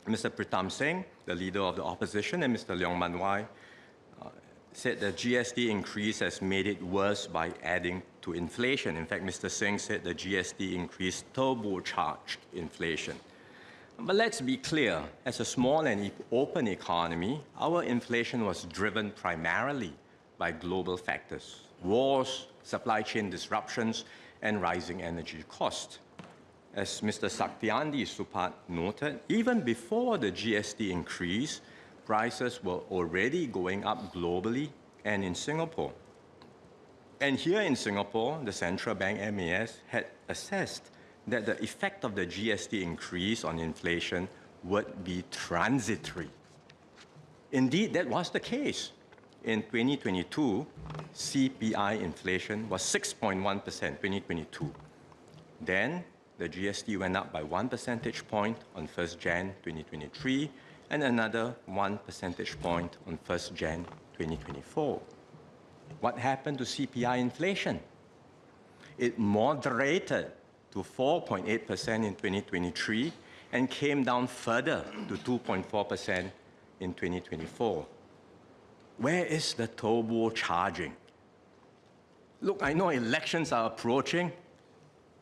Mr. Pritam Singh, the leader of the opposition, and Mr. Leong Man Wai said the GST increase has made it worse by adding to inflation. In fact, Mr. Singh said the GST increase turbocharged inflation. But let's be clear, as a small and open economy, our inflation was driven primarily by global factors: wars, supply chain disruptions, and rising energy costs. As Mr. Saktiandi Supat noted, even before the GST increase, prices were already going up globally and in Singapore. And here in Singapore, the central bank MAS had assessed that the effect of the GST increase on inflation would be transitory. Indeed, that was the case. In 2022, CPI inflation was 6.1%, 2022. Then, the GST went up by 1 percentage point on 1st Jan 2023, and another 1 percentage point on 1st Jan 2024. What happened to CPI inflation? It moderated to 4.8% in 2023 and came down further to 2.4% in 2024. Where is the turbocharging? Look, I know elections are approaching,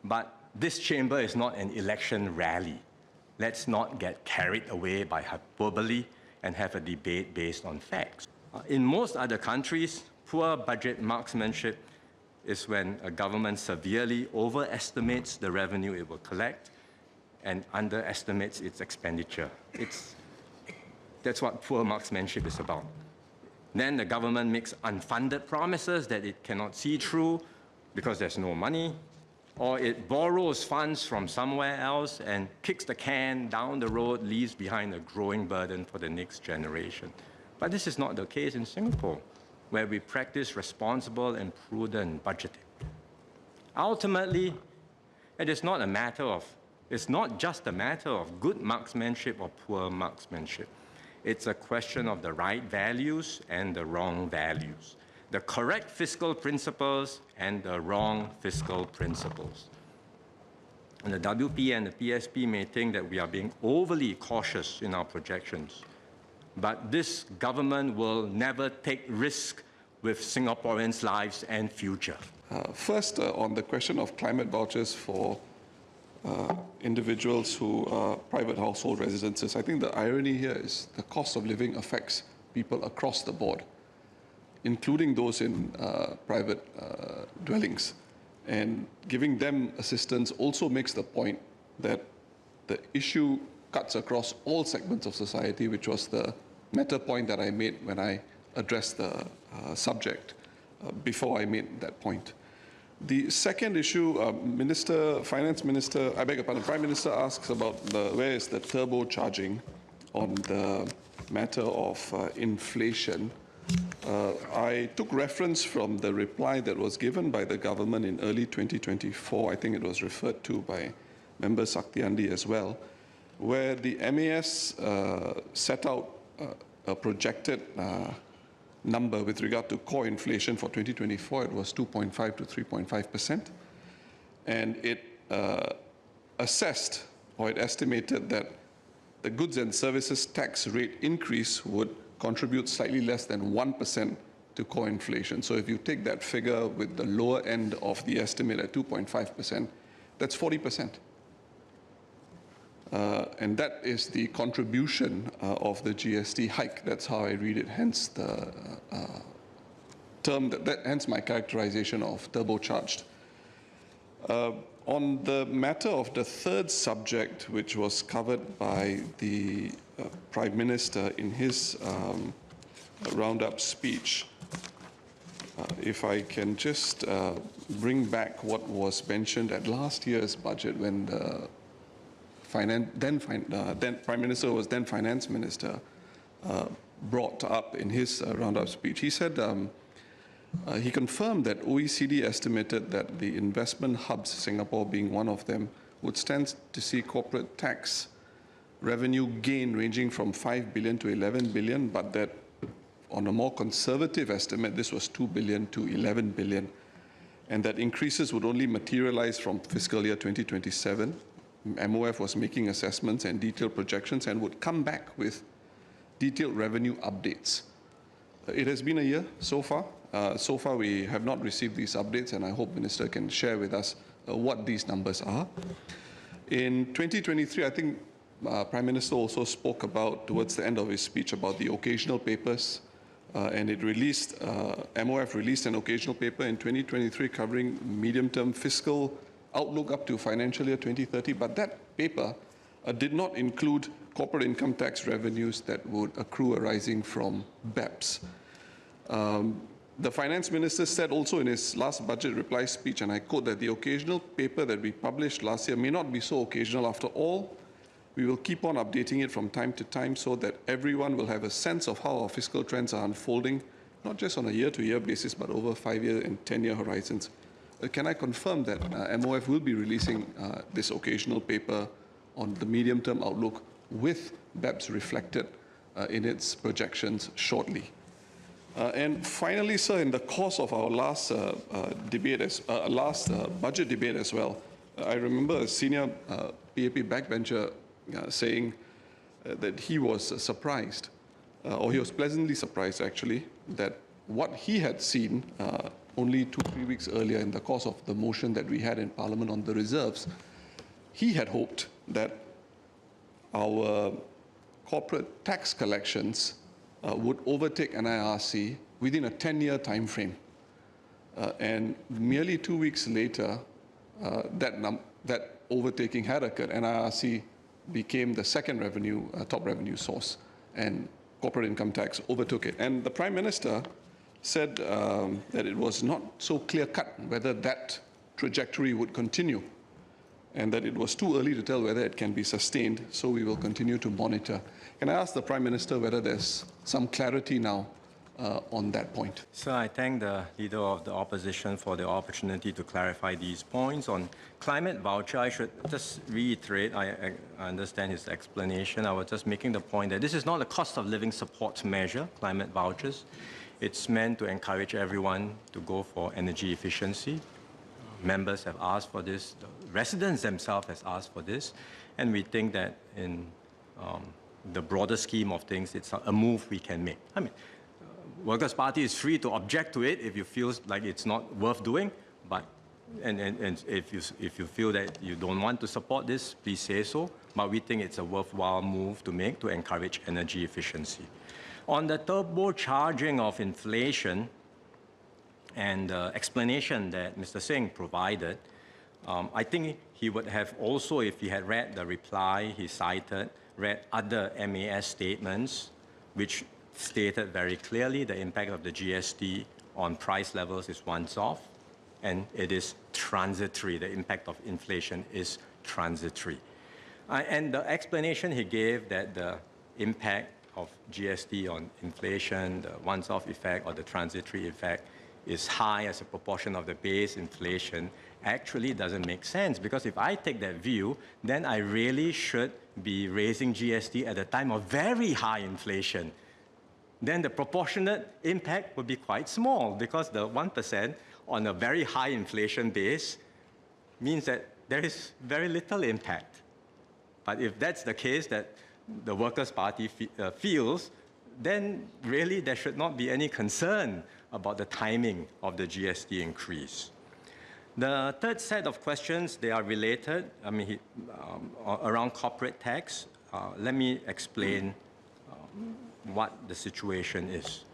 but this chamber is not an election rally. Let's not get carried away by hyperbole and have a debate based on facts. In most other countries, poor budget marksmanship is when a government severely overestimates the revenue it will collect and underestimates its expenditure. That's what poor marksmanship is about. Then the government makes unfunded promises that it cannot see through because there's no money, or it borrows funds from somewhere else and kicks the can down the road, leaves behind a growing burden for the next generation. But this is not the case in Singapore, where we practice responsible and prudent budgeting. Ultimately, it's not just a matter of good marksmanship or poor marksmanship. It's a question of the right values and the wrong values, the correct fiscal principles and the wrong fiscal principles. And the WP and the PSP may think that we are being overly cautious in our projections, but this government will never take risk with Singaporeans' lives and future. First, on the question of climate vouchers for individuals who are private household residences, I think the irony here is the cost of living affects people across the board, including those in private dwellings. And giving them assistance also makes the point that the issue cuts across all segments of society, which was the meta point that I made when I addressed the subject before I made that point. The second issue, Prime Minister asks about where is the turbocharging on the matter of inflation. I took reference from the reply that was given by the government in early 2024. I think it was referred to by Member Saktiandi as well, where the MAS set out a projected number with regard to core inflation for 2024. It was 2.5 to 3.5%. And it assessed, or it estimated, that the goods and services tax rate increase would contribute slightly less than 1% to core inflation. So if you take that figure with the lower end of the estimate at 2.5%, that's 40%. And that is the contribution of the GST hike. That's how I read it, hence the term, hence my characterization of turbocharged. On the matter of the third subject, which was covered by the Prime Minister in his roundup speech, if I can just bring back what was mentioned at last year's budget when the then Prime Minister was then Finance Minister, brought up in his roundup speech. He said he confirmed that OECD estimated that the investment hubs, Singapore being one of them, would stand to see corporate tax revenue gain ranging from 5 billion to 11 billion, but that on a more conservative estimate, this was 2 billion to 11 billion, and that increases would only materialize from fiscal year 2027, MOF was making assessments and detailed projections and would come back with detailed revenue updates. It has been a year so far. So far, we have not received these updates, and I hope Minister can share with us what these numbers are. In 2023, I think Prime Minister also spoke about, towards the end of his speech, about the occasional papers, and it released, MOF released an occasional paper in 2023 covering medium-term fiscal outlook up to financial year 2030, but that paper did not include corporate income tax revenues that would accrue arising from BEPS. The Finance Minister said also in his last budget reply speech, and I quote, that the occasional paper that we published last year may not be so occasional after all. We will keep on updating it from time to time so that everyone will have a sense of how our fiscal trends are unfolding, not just on a year-to-year basis, but over 5-year and 10-year horizons. Can I confirm that MOF will be releasing this occasional paper on the medium-term outlook with BEPS reflected in its projections shortly? And finally, sir, in the course of our last budget debate as well, I remember a senior PAP backbencher saying that he was surprised, or he was pleasantly surprised actually, that what he had seen only 2-3 weeks earlier in the course of the motion that we had in Parliament on the reserves, he had hoped that our corporate tax collections would overtake NIRC within a 10-year time frame. And merely 2 weeks later, that overtaking had occurred. NIRC became the second top revenue source, and corporate income tax overtook it. And the Prime Minister said that it was not so clear-cut whether that trajectory would continue, and that it was too early to tell whether it can be sustained, so we will continue to monitor. Can I ask the Prime Minister whether there's some clarity now on that point? Sir, I thank the Leader of the Opposition for the opportunity to clarify these points. On climate voucher, I should just reiterate, I understand his explanation. I was just making the point that this is not a cost of living support measure, climate vouchers. It's meant to encourage everyone to go for energy efficiency. Members have asked for this, the residents themselves have asked for this, and we think that in the broader scheme of things, it's a move we can make. I mean, Workers' Party is free to object to it if you feel like it's not worth doing, but and if you feel that you don't want to support this, please say so. But we think it's a worthwhile move to make to encourage energy efficiency. On the turbocharging of inflation and the explanation that Mr. Singh provided, I think he would have also, if he had read the reply he cited, read other MAS statements, which stated very clearly the impact of the GST on price levels is once-off, and it is transitory. The impact of inflation is transitory. And the explanation he gave that the impact of GST on inflation, the once-off effect or the transitory effect is high as a proportion of the base inflation actually doesn't make sense, because if I take that view, then I really should be raising GST at a time of very high inflation. Then the proportionate impact would be quite small, because the 1% on a very high inflation base means that there is very little impact. But if that's the case that the Workers' Party feels, then really there should not be any concern about the timing of the GST increase. The third set of questions, they are related, around corporate tax. Let me explain what the situation is.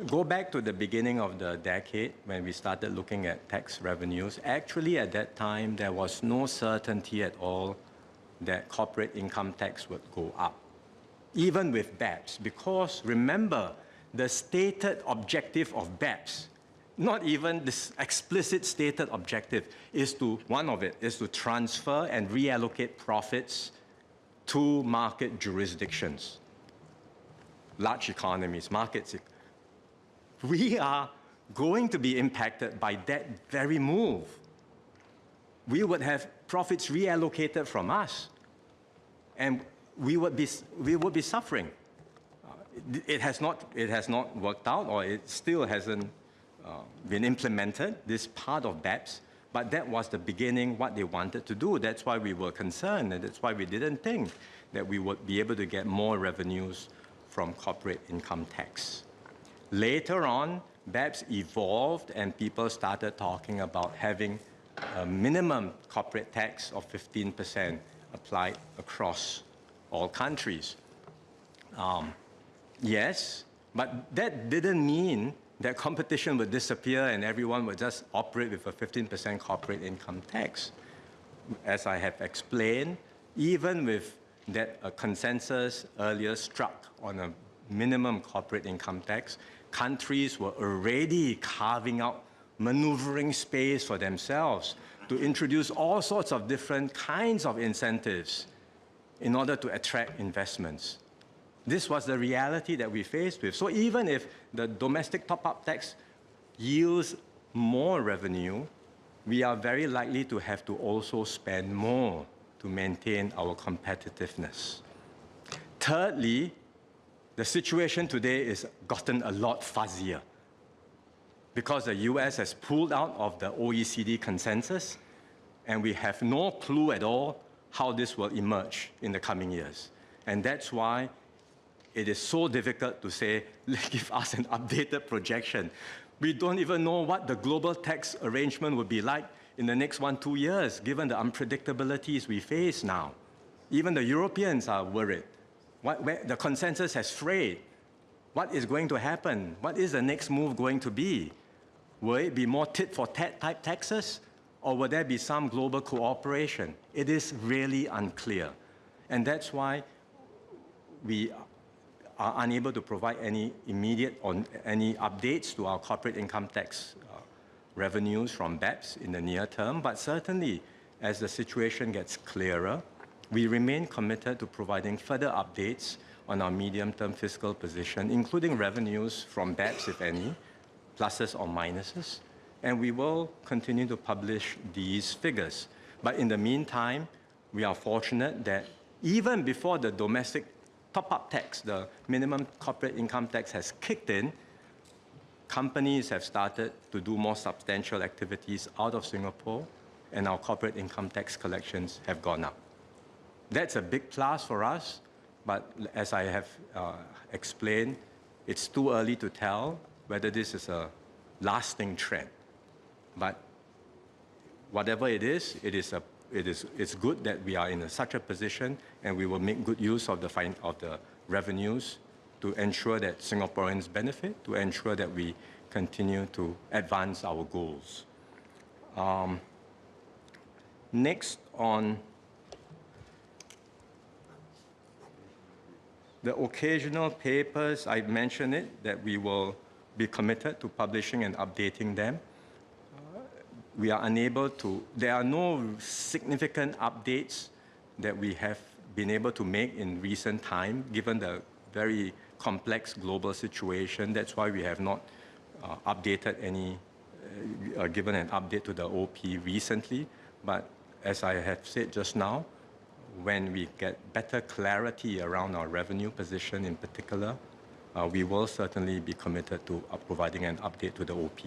Go back to the beginning of the decade when we started looking at tax revenues. Actually, at that time, there was no certainty at all that corporate income tax would go up, even with BEPS, because remember, the stated objective of BEPS, not even this explicit stated objective, one of it is to transfer and reallocate profits to market jurisdictions, large economies, markets. We are going to be impacted by that very move. We would have profits reallocated from us, and we would be suffering. It has not worked out, or it still hasn't been implemented, this part of BEPS, But that was the beginning, what they wanted to do. That's why we were concerned, and that's why we didn't think that we would be able to get more revenues from corporate income tax. Later on, BEPS evolved and people started talking about having a minimum corporate tax of 15% applied across all countries. Yes, but that didn't mean that competition would disappear and everyone would just operate with a 15% corporate income tax. As I have explained, even with that consensus earlier struck on a minimum corporate income tax, countries were already carving out maneuvering space for themselves to introduce all sorts of different kinds of incentives in order to attract investments. This was the reality that we faced with. So even if the domestic top-up tax yields more revenue, we are very likely to have to also spend more to maintain our competitiveness. Thirdly, the situation today has gotten a lot fuzzier because the US has pulled out of the OECD consensus, and we have no clue at all how this will emerge in the coming years. And that's why it is so difficult to say, give us an updated projection. We don't even know what the global tax arrangement will be like in the next 1-2 years, given the unpredictabilities we face now. Even the Europeans are worried. The consensus has frayed. What is going to happen? What is the next move going to be? Will it be more tit-for-tat type taxes? Or will there be some global cooperation? It is really unclear. And that's why we are unable to provide any immediate or any updates to our corporate income tax revenues from BEPS in the near term. But certainly, as the situation gets clearer, we remain committed to providing further updates on our medium-term fiscal position, including revenues from BEPS, if any, pluses or minuses. And we will continue to publish these figures. But in the meantime, we are fortunate that even before the domestic top-up tax, the minimum corporate income tax has kicked in, companies have started to do more substantial activities out of Singapore, and our corporate income tax collections have gone up. That's a big plus for us, but as I have explained, it's too early to tell whether this is a lasting trend. But whatever it is, it's good that we are in such a position, and we will make good use of the revenues to ensure that Singaporeans benefit, to ensure that we continue to advance our goals. Next, on the occasional papers, I mentioned it, that we will be committed to publishing and updating them. We are unable to, there are no significant updates that we have been able to make in recent time, given the very complex global situation. That's why we have not updated any, given an update to the OP recently. But as I have said just now, when we get better clarity around our revenue position in particular, we will certainly be committed to providing an update to the OP.